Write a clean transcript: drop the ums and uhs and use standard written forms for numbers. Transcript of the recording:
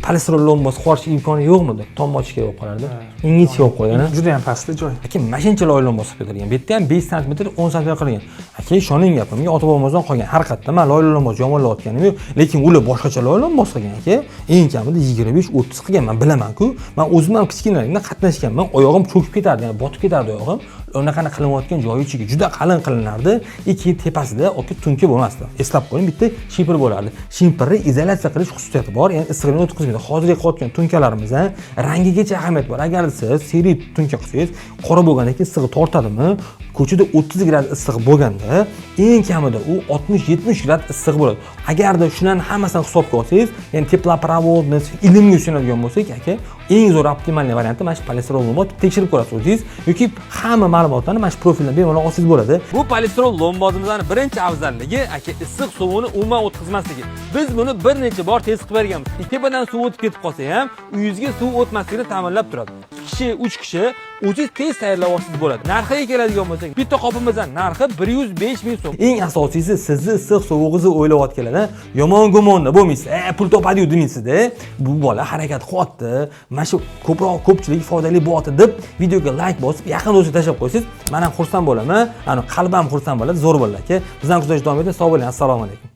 Polistiron lombasi qorish imkoni yo'qmidi? Tom ochishga bo'lib qolardi. Ingichka bo'lib qolgan. Juda ham pastda joy. Aka, mashincha loy lombasi qilib bergan. Bu yerda ham 5 sm, 10 sm qilgan. Aka, ishoning gapimga, ota-bobomizdan qolgan. Har qayerda men loy lombasi yomonlayotganim yo'q, lekin ular boshqacha loy lombasi qilgan aka. Eng kamida 25-30 qilgan. Men bilaman-ku. Men o'zim ham kichkinalikdan qatnashganman. Oyog'im cho'kib ketardi, ya'ni botib ketardi oyog'im. Unaqana qilinayotgan joyi ichiga juda qalin qilinardi. Ikki tepasida oka tunka bo'lmasdi. Eslab qo'ying, bitta shipir bo'lardi. Shipirni izolyatsiya qilish xususiyati bor, ya'ni issiqlikni o'tkazmaydi. Hozirgi qilayotgan tunkalarimiz rangigacha ahamiyat bor. Agar siz seri tunka qilsangiz, qora bo'lgandan keyin issig'i tortadimi? Ko'chada 30 gradus issiq bo'lganda, eng kamida u 60-70 gradus issiq bo'ladi. Agarda shundan hammasini hisobga olsangiz, ya'ni teploprovodniy ilmga suyanadigan bo'lsak, aka, eng zo'r optimal varianti mana shu polistiron lombot tekshirib ko'rasiz o'zingiz yoki hamma ma'lumotlarni mana shu profildan bemalol olsangiz bo'ladi. Bu polistiron lombozimizning birinchi afzalligi aka issiq suvini umuman o'tkazmasligi. Biz buni bir necha bor test qilib berganmiz. Tepadan suv o'tib ketib qolsa ham, uyingizga suv o'tmasligini ta'minlab turadi. 2 kishi o'zingiz tez tayyorlab olsangiz bo'ladi. Narxiga keladigan bo'lsak, bitta qopimizdan narxi 105 ming so'm. Eng asosiysi sizni issiq suvog'ingizni o'ylayotganlardan yomon gumonda bo'lmaysiz. Pul topadi-yu demaysiz-da. Bu bola harakat qilyapti. Mana shu ko'pchilik foydali bo'lyapti deb videoga like bosib, yaqin do'stga tashlab qo'ysiz, men ham xursand bo'laman. Qalbim xursand bo'ladi, zo'r bo'ladi aka. Bizdan kuzatishni davom eting. Sog' bo'ling. Assalomu alaykum.